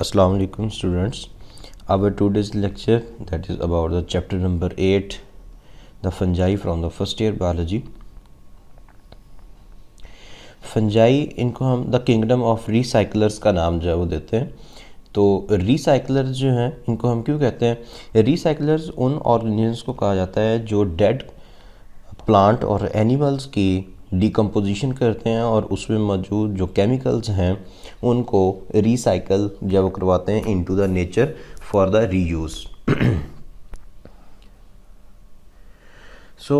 Assalamu alaikum students. Our today's lecture that is about the chapter number 8, the fungi from the first year biology. Fungi इनको हम the kingdom of recyclers का नाम जो है वो देते हैं। तो रिसाइकलर्स जो हैं इनको हम क्यों कहते हैं? रिसाइकलर्स उन ऑर्गेनिजम्स को कहा जाता है जो डेड प्लांट और एनिमल्स की डिकम्पोजिशन करते हैं और उसमें मौजूद जो केमिकल्स हैं उनको रिसाइकल जब करवाते हैं into the nature for the reuse. So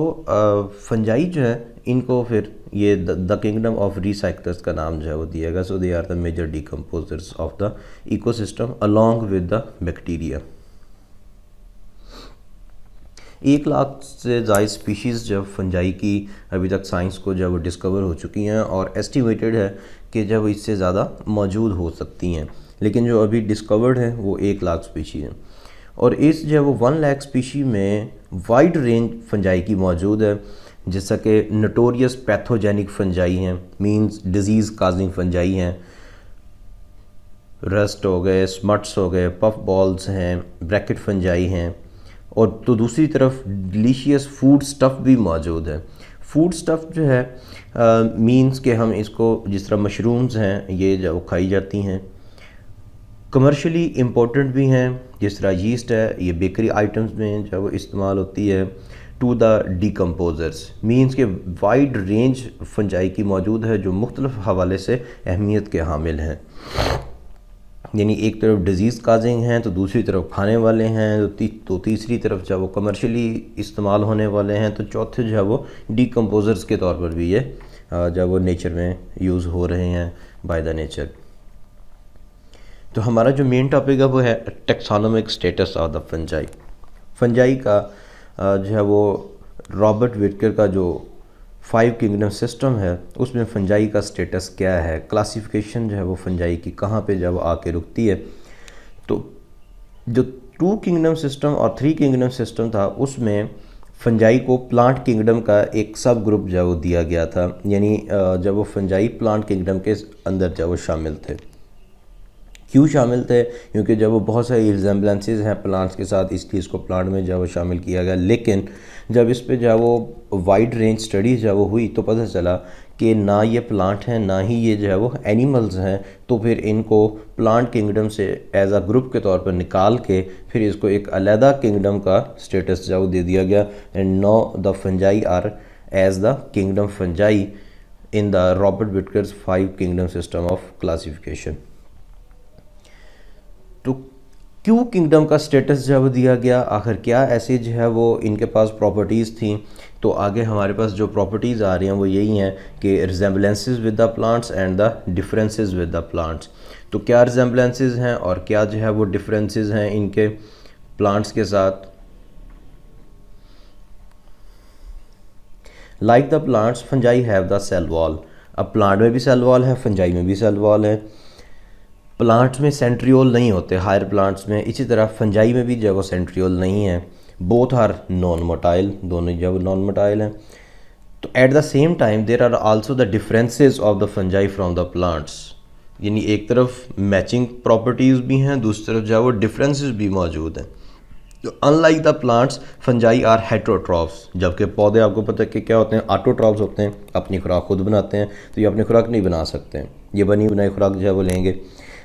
fungi जो है इनको फिर ये द किंगडम ऑफ रिसाइकलर्स का नाम जो है वो दिया गया। So they are the major decomposers of the ecosystem along with the bacteria. 1 lakh से ज़्यादा स्पीशीज़ जब फंजाई की अभी तक साइंस को जब डिस्कवर हो चुकी हैं और एस्टिमेटेड है कि जब इससे ज़्यादा मौजूद हो सकती हैं, लेकिन जो अभी डिस्कवर्ड है वो 1 लाख स्पीशी हैं। और इस जो वो 1 लाख स्पीशी में वाइड रेंज फंजाई की मौजूद है, जैसा कि नोटोरियस पैथोजेनिक फंजाई हैं, मींस डिजीज़ काजिंग फंजाई हैं, रस्ट हो गए, स्मट्स हो गए, पफ बॉल्स हैं, ब्रैकेट फंजाई हैं। और तो दूसरी तरफ डिलीशियस फूड स्टफ़ भी मौजूद है। फूड स्टफ़ जो है मींस के हम इसको जिस तरह मशरूम्स हैं ये जो खाई जाती हैं, कमर्शियली इम्पोर्टेंट भी हैं, जिस तरह यीस्ट है ये बेकरी आइटम्स में जो इस्तेमाल होती है। टू द डिकम्पोजर्स मींस के वाइड रेंज फंजाई की मौजूद है जो मुख्तलिफ हवाले से अहमियत के हामिल हैं। यानी एक तरफ डिज़ीज़ काजिंग हैं तो दूसरी तरफ खाने वाले हैं, तो तीसरी तरफ जब वो कमर्शियली इस्तेमाल होने वाले हैं, तो चौथे जो है वो डिकम्पोजर्स के तौर पर भी ये जब वो नेचर में यूज़ हो रहे हैं बाय द नेचर। तो हमारा जो मेन टॉपिक है वो है taxonomic status of the fungi. Fungi का जो है वो रॉबर्ट विटकर का जो 5 किंगडम सिस्टम है उसमें फंजाई का स्टेटस क्या है, क्लासिफिकेशन जो है वो फंजाई की कहाँ पे जब आके रुकती है। तो जो 2 किंगडम सिस्टम और 3 किंगडम सिस्टम था उसमें फंजाई को प्लांट किंगडम का एक सब ग्रुप जो वो दिया गया था, यानी जब वो फंजाई प्लांट किंगडम के अंदर जब वो शामिल थे। क्यों शामिल थे? क्योंकि जब वो बहुत सारी रिजेम्बलेंसेस हैं प्लांट्स के साथ, इसलिए इसको प्लांट में जब वो शामिल किया गया। लेकिन जब इस पे जब वो वाइड रेंज स्टडीज़ जब वो हुई तो पता चला कि ना ये प्लांट हैं ना ही ये जो है वो एनिमल्स हैं। तो फिर इनको प्लांट किंगडम से एज अ ग्रुप के तौर पर निकाल के फिर इसको एक अलहदा किंगडम का स्टेटस जो दे दिया गया। And know the fungi are as the kingdom fungi in the Robert Whittaker's 5 kingdom system of classification. तो क्यों किंगडम का स्टेटस जो है वो दिया गया, आखिर क्या ऐसे जो है वो इनके पास प्रॉपर्टीज़ थी? तो आगे हमारे पास जो प्रॉपर्टीज़ आ रही हैं वो यही हैं कि resemblances with the plants and the differences with the plants. तो क्या रिजेम्बलेंसेस हैं और क्या जो है वो डिफरेंसेस हैं इनके प्लांट्स के साथ। Like the plants fungi have the cell wall. अब प्लांट में भी सेल वॉल है, फंजाई में भी सेल वॉल है। प्लांट्स में सेंट्रियोल नहीं होते हायर प्लांट्स में, इसी तरह फंजाई में भी जब वो सेंट्रियोल नहीं है। बोथ आर नॉन मोटाइल, दोनों जब नॉन मोटाइल हैं। तो at the same time there are also the differences of the fungi from the plants, यानी एक तरफ मैचिंग प्रॉपर्टीज़ भी हैं, दूसरी तरफ जो वो डिफरेंसेस भी मौजूद हैं। तो unlike the plants fungi are heterotrophs, जबकि पौधे आपको पता है कि क्या होते हैं, ऑटोट्रॉफ्स होते हैं, अपनी खुराक खुद बनाते हैं। तो ये अपनी खुराक नहीं बना सकते हैं, ये बनी बनाई खुराक जो है वो लेंगे।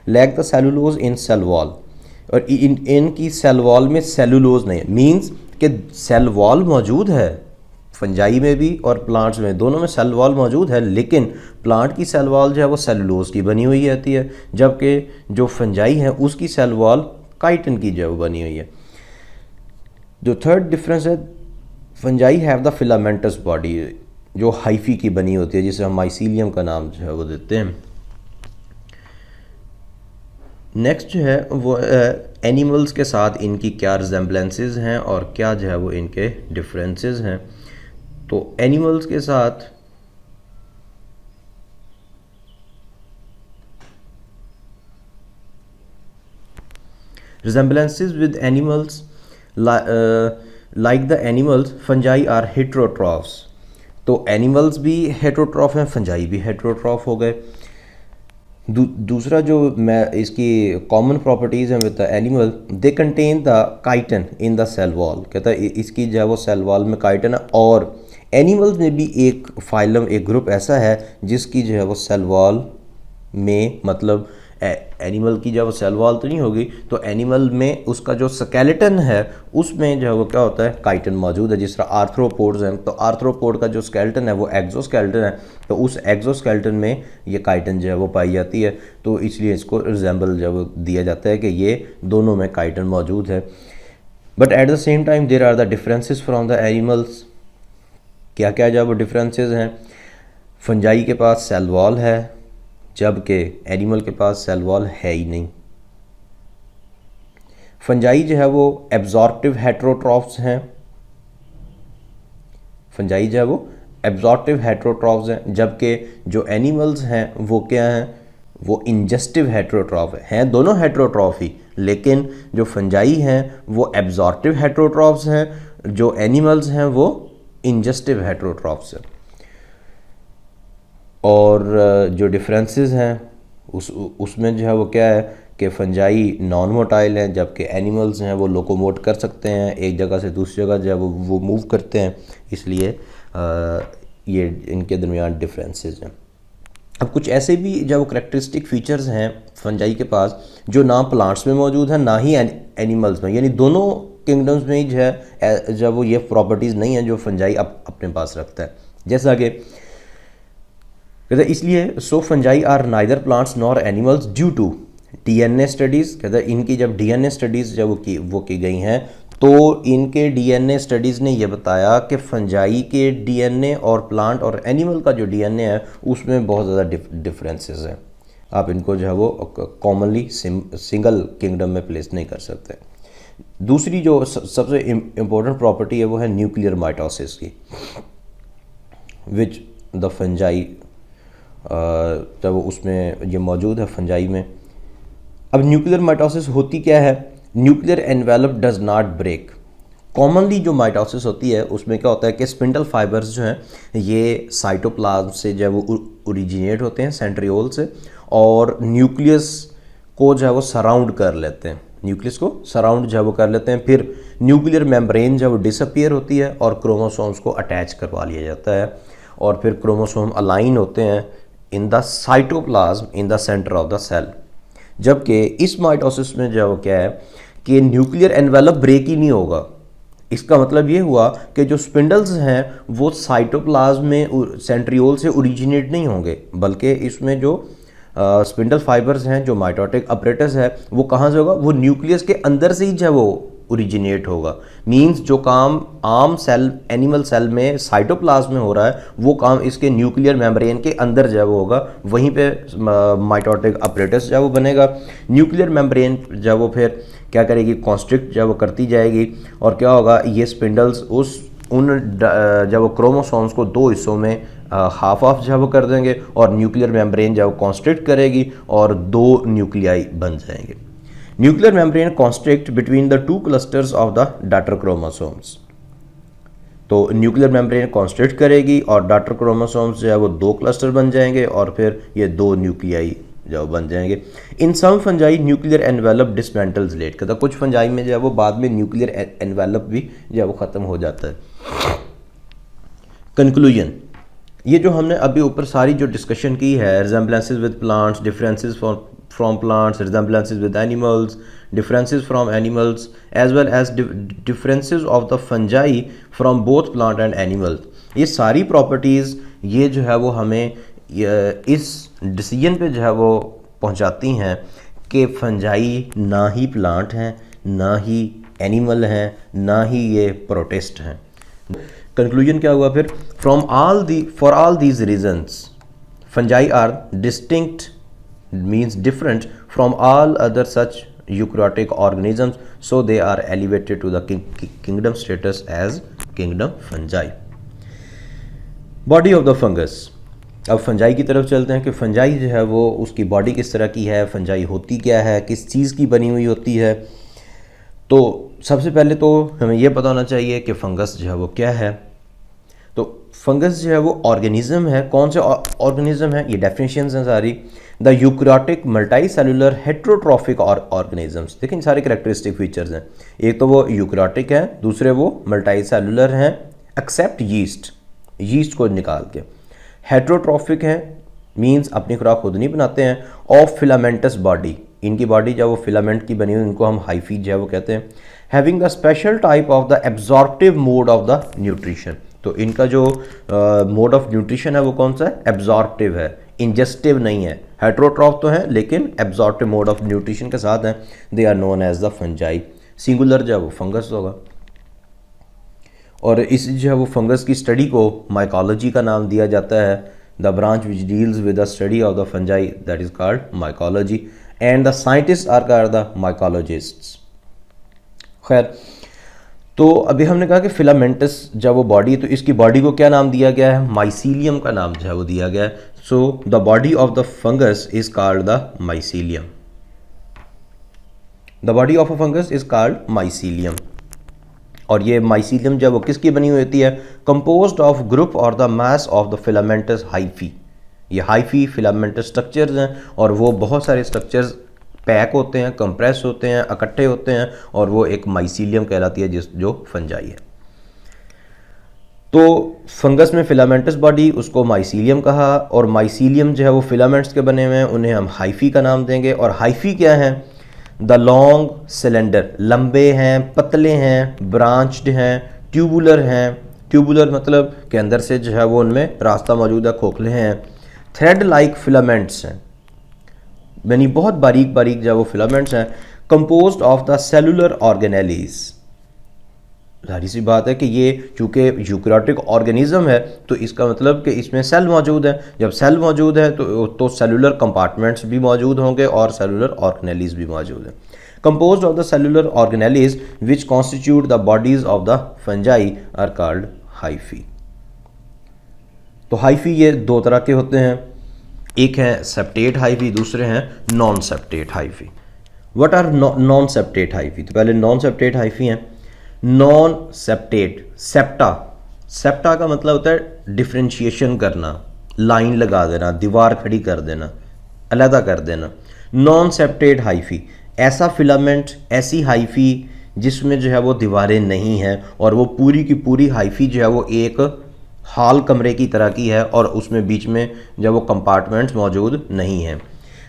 Lack the cellulose in cell wall, और इनकी सेल वॉल में सेलुलोज नहीं है, मींस कि सेल वॉल मौजूद है फंजाई में भी और प्लांट्स में, दोनों में सेल वॉल मौजूद है। लेकिन प्लांट की सेल वॉल जो है वो सेलुलोज की बनी हुई रहती है, जबकि जो फंजाई है उसकी सेल वॉल काइटिन की जो है वो बनी हुई है। जो थर्ड डिफरेंस है, fungi have the filamentous body, जो हाइफी की बनी होती है, जिसे हम माइसीलियम का नाम जो है वो देते हैं। नेक्स्ट जो है वो एनिमल्स के साथ इनकी क्या रिजेम्बलेंसेस हैं और क्या जो है वो इनके डिफरेंसेस हैं। तो एनिमल्स के साथ resemblances with animals like the animals fungi are heterotrophs. तो एनिमल्स भी हेट्रोट्रॉफ हैं, फंजाई भी हेट्रोट्रॉफ हो गए। दूसरा जो मैं इसकी कॉमन प्रॉपर्टीज़ हैं with the animal, they contain the chitin in the cell wall. कहता है इसकी जो है वो सेल वॉल में काइटन है। और एनिमल्स में भी एक फाइलम, एक ग्रुप ऐसा है जिसकी जो है वो सेल वॉल में, मतलब एनिमल की जब सेल वॉल तो नहीं होगी, तो एनिमल में उसका जो स्केलेटन है उसमें जो है वो क्या होता है, काइटन मौजूद है। जिस तरह आर्थ्रोपोड्स हैं, तो आर्थ्रोपोड का जो स्केलेटन है वो एक्सोस्केलेटन है, तो उस एक्सोस्केलेटन में ये काइटन जो है वो पाई जाती है। तो इसलिए इसको रिजेंबल जो दिया जाता है कि ये दोनों में काइटन मौजूद है। But at the same time there are the differences from the animals. क्या क्या जो डिफरेंसेस हैं, फंजाई के पास सेल वॉल है जबकि एनिमल के पास सेल वॉल है ही नहीं। फंजाई जो है वो एब्जॉर्प्टिव हेटेरोट्रॉफ्स हैं, फंजाई जो है वो एब्जॉर्प्टिव हेटेरोट्रॉफ्स हैं, जबकि जो एनिमल्स हैं वो क्या हैं, वो इंजेस्टिव हेटेरोट्रॉफ हैं। दोनों हेटेरोट्रॉफ ही, लेकिन जो फंजाई हैं वो एब्जॉर्प्टिव हेटेरोट्रॉफ्स हैं, जो एनिमल्स हैं वो इंजेस्टिव हेटेरोट्रॉफ्स हैं। और जो डिफरेंसेस हैं उसमें जो है वो क्या है कि फंजाई नॉन मोटाइल हैं, जबकि एनिमल्स हैं वो लोकोमोट कर सकते हैं, एक जगह से दूसरी जगह जो है वो मूव करते हैं। इसलिए ये इनके दरमियान डिफरेंसेस हैं। अब कुछ ऐसे भी जो करेक्टरिस्टिक फीचर्स हैं फंजाई के पास जो ना प्लांट्स में मौजूद हैं ना ही एनिमल्स में, यानी दोनों किंगडम्स में ही जो है जब वो ये प्रॉपर्टीज़ नहीं हैं जो फंजाई अपने पास रखता है। जैसा कि कहते हैं इसलिए so fungi are neither plants nor animals due to DNA studies. कहते हैं इनकी जब डीएनए स्टडीज़ जब वो की गई हैं तो इनके डीएनए स्टडीज़ ने यह बताया कि फंजाई के डीएनए और प्लांट और एनिमल का जो डीएनए है उसमें बहुत ज़्यादा डिफरेंसेस हैं। आप इनको जो है वो कॉमनली सिंगल किंगडम में प्लेस नहीं कर सकते। दूसरी जो सबसे इम्पोर्टेंट प्रॉपर्टी है वो है न्यूक्लियर माइटोसिस की, विच द फंजाई जब उसमें ये मौजूद है फंजाई में। अब न्यूक्लियर माइटोसिस होती क्या है, nuclear envelope does not break. Commonly जो माइटोसिस होती है उसमें क्या होता है कि स्पिंडल फाइबर्स जो हैं ये साइटोप्लाज्म से जो है वो ओरिजिनेट होते हैं, सेंट्रियोल से, और न्यूक्लियस को जो है वो सराउंड कर लेते हैं, न्यूक्लियस को सराउंड जो है वो कर लेते हैं। फिर न्यूक्लियर मेम्ब्रेन जो है वो डिसअपीयर होती है और क्रोमोसोम्स को अटैच करवा लिया जाता है, और फिर क्रोमोसोम अलाइन होते हैं in the cytoplasm in the centre of the cell. जबकि इस माइटोसिस में जो क्या है कि न्यूक्लियर एनवेलप ब्रेक ही नहीं होगा। इसका मतलब ये हुआ कि जो स्पिंडल्स हैं वो साइटोप्लाज्म में सेंट्रियोल से ओरिजिनेट नहीं होंगे, बल्कि इसमें जो स्पिंडल फाइबर्स हैं, जो माइटोटिक अपरेटस है, वो कहाँ से होगा, वो न्यूक्लियस के अंदर से ही जो है वो ओरिजिनेट होगा। मींस जो काम आम सेल, एनिमल सेल में साइटोप्लाज्म में हो रहा है वो काम इसके न्यूक्लियर मेम्ब्रेन के अंदर जो है वो होगा, वहीं पे माइटोटिक अपरेटस जो है वो बनेगा। न्यूक्लियर मेम्ब्रेन जो है वो फिर क्या करेगी, कॉन्स्ट्रिक्ट जो है वो करती जाएगी, और क्या होगा, ये स्पिंडल्स जब वो क्रोमोसोम्स को दो हिस्सों में हाफ ऑफ जो है वो कर देंगे, और न्यूक्लियर मेम्ब्रेन जो है वो कॉन्स्ट्रिक्ट करेगी और दो न्यूक्लियाई बन जाएंगे। Nuclear membrane constrict between the two clusters of the daughter chromosomes. तो न्यूक्लियर मेम्ब्रेन कॉन्स्ट्रिक्ट करेगी और डॉटर क्रोमोसोम्स जो है वो दो क्लस्टर बन जाएंगे, और फिर ये दो न्यूक्लियाई जो बन जाएंगे। इन सम फंजाई न्यूक्लियर एनवेलप डिसमेंटल्स लेट करता, कुछ फंजाई में जो है वो बाद में न्यूक्लियर एनवेलप भी जो है वो ख़त्म हो जाता है। कंक्लूजन, ये जो हमने अभी ऊपर सारी जो डिस्कशन की है, resemblances with plants, differences from plants, resemblances with animals, differences from animals, as well as differences of the fungi from both plant and animals, ये सारी प्रॉपर्टीज़ ये जो है वो हमें इस डिसीजन पे जो है वो पहुंचाती हैं कि फंजाई ना ही प्लांट हैं, ना ही एनिमल हैं, ना ही ये प्रोटिस्ट हैं। कंक्लूजन क्या हुआ फिर, for all these reasons fungi are distinct means different from all other such eukaryotic organisms, so they are elevated to the kingdom status as kingdom fungi. Body of the fungus, अब fungi की तरफ चलते हैं कि fungi जो है वो उसकी बॉडी किस तरह की है, फंजाई होती क्या है, किस चीज़ की बनी हुई होती है। तो सबसे पहले तो हमें यह पता होना चाहिए कि फंगस जो है वो क्या है। तो फंगस जो है वो ऑर्गेनिज्म है। कौन से ऑर्गेनिज्म है? ये डेफिनेशंस हैं सारी। The eukaryotic multi cellular heterotrophic organisms. देखिए सारे करेक्टरिस्टिक फीचर्स हैं। एक तो वो यूकैरियोटिक है, दूसरे वो मल्टी सेलुलर हैं एक्सेप्ट यीस्ट को निकाल के। हेट्रोट्रॉफिक है मींस अपनी खुराक खुद नहीं बनाते हैं। ऑफ फिलामेंटस बॉडी, इनकी बॉडी जब वो फिलामेंट की बनी हुई इनको हम हाइफी जो है वो कहते हैं। Having the special type of the absorptive mode of the nutrition. तो इनका जो मोड ऑफ न्यूट्रिशन है वो कौन सा है? एब्जॉर्प्टिव है, इंजेस्टिव नहीं है। हेट्रोट्रॉफ तो है लेकिन एब्जॉर्प्टिव मोड ऑफ न्यूट्रिशन के साथ हैं। They are known as the fungi. Singular जो है वो फंगस होगा। और इस जो है वो फंगस की स्टडी को माइकोलॉजी का नाम दिया जाता है। The branch which deals with the study of the fungi that is called mycology and the scientist are called the mycologists. खैर, तो अभी हमने कहा कि फिलामेंटस जब वो बॉडी है तो इसकी बॉडी को क्या नाम दिया गया है? माइसीलियम का नाम जो है वो दिया गया है। So the body of the fungus is called the mycelium. The body of a fungus is called mycelium. और ये माइसीलियम जब वो किसकी बनी हुई होती है? कंपोज्ड ऑफ ग्रुप और the mass of the filamentous hyphae. ये हाइफी फिलामेंटस स्ट्रक्चर्स हैं और वो बहुत सारे स्ट्रक्चर्स पैक होते हैं, कंप्रेस होते हैं, इकट्ठे होते हैं और वो एक माइसीलियम कहलाती है जो फंजाई है। तो फंगस में फिलामेंटस बॉडी, उसको माइसीलियम कहा। और माइसीलियम जो है वो फिलामेंट्स के बने हुए हैं, उन्हें हम हाइफी का नाम देंगे। और हाइफी क्या है? द लॉन्ग सिलेंडर, लंबे हैं, पतले हैं, ब्रांच्ड हैं, ट्यूबुलर हैं। ट्यूबुलर मतलब के अंदर से जो है वो उनमें रास्ता मौजूद है, खोखले हैं। थ्रेड लाइक फिलामेंट्स हैं, यानी बहुत बारीक बारीक जो है वो फिलामेंट्स हैं। Composed of the cellular organelles. जाहिर सी बात है कि ये चूँकि यूकैरियोटिक ऑर्गेनिज्म है तो इसका मतलब कि इसमें सेल मौजूद है। जब सेल मौजूद है तो सेलुलर कंपार्टमेंट्स भी मौजूद होंगे और सेलुलर ऑर्गेनेलीज भी मौजूद हैं। Composed of the cellular organelles which constitute the bodies of the fungi are called hyphae. तो हाइफी ये दो तरह के होते हैं, एक है सेप्टेट हाइफी, दूसरे हैं non septate hyphae. What are non septate hyphae? तो पहले नॉन सेप्टेट हाइफी हैं। नॉन सेप्टेट, सेप्टा का मतलब होता है डिफ्रेंशिएशन करना, लाइन लगा देना, दीवार खड़ी कर देना, अलहदा कर देना। नॉन सेप्टेट हाइफी, ऐसा फिलामेंट, ऐसी हाइफी जिसमें जो है वो दीवारें नहीं हैं और वो पूरी की पूरी हाइफी जो है वो एक हॉल कमरे की तरह की है और उसमें बीच में जब वो कंपार्टमेंट्स मौजूद नहीं हैं।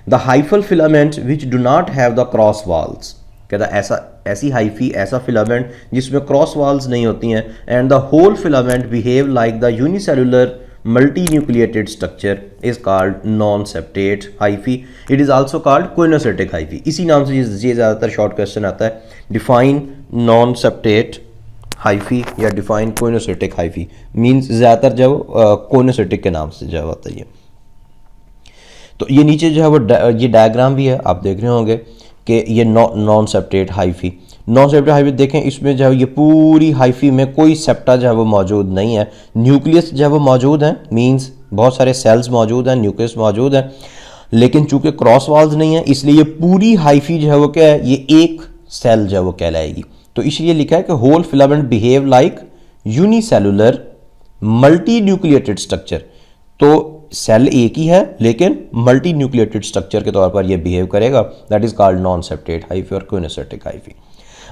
The hyphal filament which do not have the cross walls, कहता ऐसी हाइफी, ऐसा फिलामेंट जिसमें क्रॉस वॉल्स नहीं होती हैं। And the whole filament behave like the unicellular multi nucleated structure is called non septate hyphae. It is also called coenocytic hyphae. इसी नाम से ये ज़्यादातर शॉर्ट क्वेश्चन आता है, डिफाइन नॉन सेप्टेट हाइफी या डिफाइन कोइनोसेटिक हाइफी। मीन्स ज़्यादातर जब कोइनोसेटिक के नाम से जब आता है ये। तो ये नीचे जो है वो ये डायग्राम भी है, आप देख रहे होंगे कि ये non septate hyphae. Non septate hyphae देखें, इसमें जो है ये पूरी हाइफी में कोई सेप्टा जो है वो मौजूद नहीं है। न्यूक्लियस जो है वो मौजूद है, मींस बहुत सारे सेल्स मौजूद हैं, न्यूक्लियस मौजूद है, लेकिन चूंकि क्रॉस वॉल्स नहीं है इसलिए ये पूरी हाइफी जो है वो क्या है, ये एक सेल जो है वो कहलाएगी। तो इसलिए लिखा है कि whole filament behave like unicellular multi nucleated structure. तो सेल एक ही है लेकिन मल्टी न्यूक्लिएटेड स्ट्रक्चर के तौर पर यह बिहेव करेगा। That is called non septate hyphae और कोइनोसेटिक हाइफी।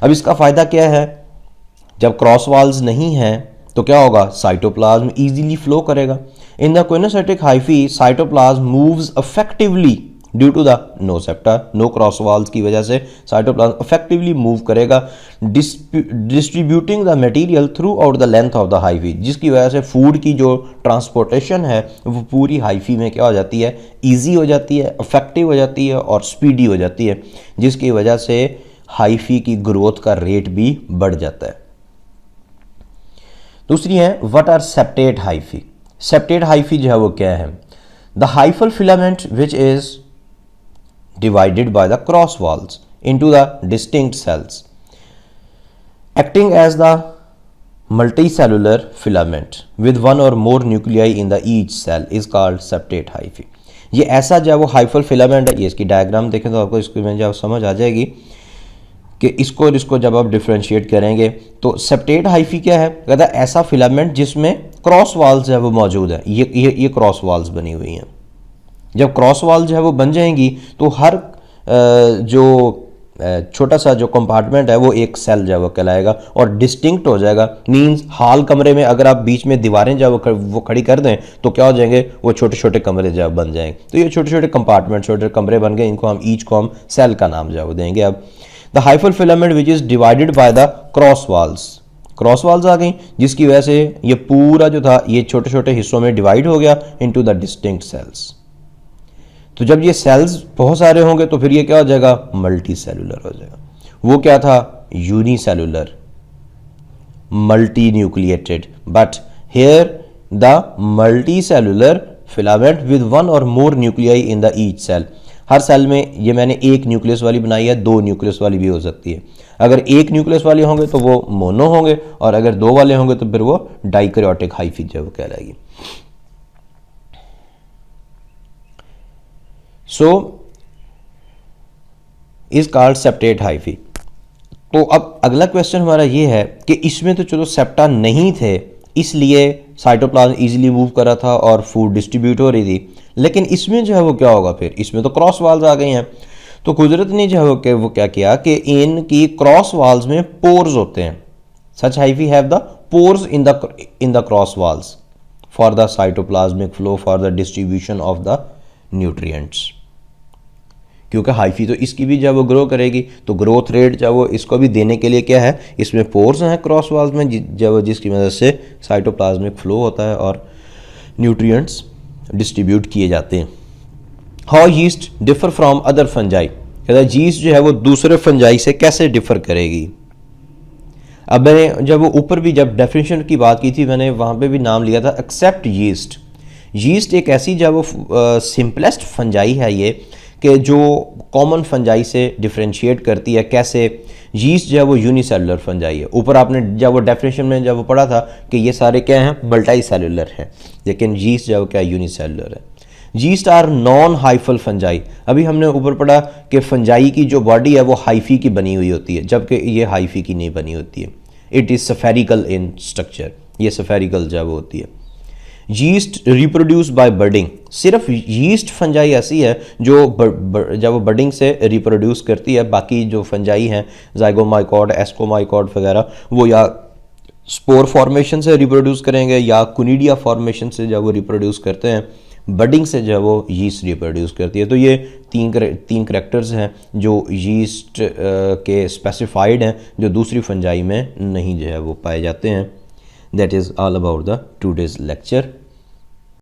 अब इसका फायदा क्या है? जब क्रॉस वॉल्स नहीं है तो क्या होगा? साइटोप्लाज्म इजीली फ्लो करेगा। In the coenocytic hyphae cytoplasm moves effectively due to the no septa, no cross walls की वजह से साइटोप्लाज्म इफेक्टिवली मूव करेगा, distributing the material throughout the length of the hyphae, जिसकी वजह से food की जो ट्रांसपोर्टेशन है वो पूरी हाइफी में क्या हो जाती है? ईजी हो जाती है, इफेक्टिव हो जाती है और स्पीडी हो जाती है, जिसकी वजह से हाइफी की ग्रोथ का रेट भी बढ़ जाता है। दूसरी है what are septate hyphae. Septate hyphae जो है वो क्या है? The hyphal filament which is divided by the cross walls into the distinct cells, acting as the multicellular filament with one or more nuclei in the each cell is called septate hyphae। ये ऐसा जो है वो hyphal filament है। ये इसकी diagram देखें तो आपको इसको में जब समझ आ जाएगी कि इसको जब आप डिफ्रेंशिएट करेंगे तो सेप्टेट हाइफी क्या है? कहता है ऐसा फिलामेंट जिसमें क्रॉस वाल्स जो है वो मौजूद है, ये क्रॉस वाल्स बनी हुई हैं। जब क्रॉस वाल जो है वो बन जाएंगी तो हर जो छोटा सा जो कंपार्टमेंट है वो एक सेल जो है वो कहलाएगा और डिस्टिंक्ट हो जाएगा। मींस हॉल कमरे में अगर आप बीच में दीवारें जो वो खड़ी कर दें तो क्या हो जाएंगे, वो छोटे छोटे कमरे जो बन जाएंगे। तो ये छोटे छोटे कंपार्टमेंट, छोटे कमरे बन गए, इनको हम ईच को हम सेल का नाम जो है वो देंगे। अब the hyphal filament which is divided by the cross walls आ गई, जिसकी वजह से ये पूरा जो था ये छोटे छोटे हिस्सों में डिवाइड हो गया इनटू द डिस्टिंक्ट सेल्स। तो जब ये सेल्स बहुत सारे होंगे तो फिर ये क्या हो जाएगा, मल्टी सेलुलर हो जाएगा। वो क्या था, unicellular, multi nucleated, but here the multi cellular filament with one or more nuclei in the each cell. हर सेल में ये मैंने एक न्यूक्लियस वाली बनाई है, दो न्यूक्लियस वाली भी हो सकती है। अगर एक न्यूक्लियस वाले होंगे तो वो मोनो होंगे, और अगर दो वाले होंगे तो फिर वो डाइकैरियोटिक हाइफी जो वो कहलाएगी। So is called septate hyphae. तो अब अगला क्वेश्चन हमारा ये है कि इसमें तो चलो सेप्टा नहीं थे, इसलिए साइटोप्लाज्म इजीली मूव कर रहा था और फूड डिस्ट्रीब्यूट हो रही थी, लेकिन इसमें जो है वो क्या होगा, फिर इसमें तो क्रॉस वाल्स आ गई हैं। तो कुदरत ने जो है वो क्या किया कि इनकी क्रॉस वाल्स में पोर्स होते हैं। Such hyphae have the pores in the cross walls for the cytoplasmic flow for the distribution of the nutrients. क्योंकि हाइफी तो इसकी भी जब वो ग्रो करेगी तो ग्रोथ रेट जब वो इसको भी देने के लिए क्या है, इसमें पोर्स हैं क्रॉस वाल्स में, जब जिसकी मदद से साइटोप्लाज्मिक फ्लो होता है और न्यूट्रिएंट्स डिस्ट्रीब्यूट किए जाते हैं। How yeast differ from other fungi, कहता है यीस्ट जो है वो दूसरे फंजाई से कैसे डिफर करेगी। अब मैंने जब वो ऊपर भी जब डेफिनेशन की बात की थी, मैंने वहाँ पे भी नाम लिया था एक्सेप्ट यीस्ट। यीस्ट एक ऐसी जब वो सिंपलेस्ट फंजाई है ये कि जो कॉमन फंजाई से डिफरेंशिएट करती है। कैसे, यीस्ट जो है वो यूनिसेलुलर फंजाई है। ऊपर आपने जब वो डेफिनेशन में जब वो पढ़ा था कि ये सारे क्या हैं, मल्टी सेलुलर हैं, लेकिन यीस्ट जो है वो क्या यूनिसेलुलर है। Yeast are non hyphal fungi. अभी हमने ऊपर पढ़ा कि फंजाई की जो बॉडी है वो हाइफी की बनी हुई होती है, जबकि ये हाइफी की नहीं बनी होती है। It is spherical in structure, ये स्फेरिकल जो वो होती है। यीस्ट रिप्रोड्यूस बाय बर्डिंग, सिर्फ यीस्ट फंजाई ऐसी है जो जब वो बर्डिंग से रिप्रोड्यूस करती है। बाकी जो फंजाई हैं ज़ाइगोमाइकोड, एस्कोमाइकोड वगैरह, वो या स्पोर फॉर्मेशन से रिप्रोड्यूस करेंगे या कुनिडिया फॉर्मेशन से जब वो रिप्रोड्यूस करते हैं। बर्डिंग से जो वो यीस्ट रिप्रोड्यूस करती है। तो ये तीन करैक्टर्स हैं जो यीस्ट के स्पेसिफाइड हैं, जो दूसरी फंजाई में नहीं जो है वो पाए जाते हैं। That is all about the today's lecture.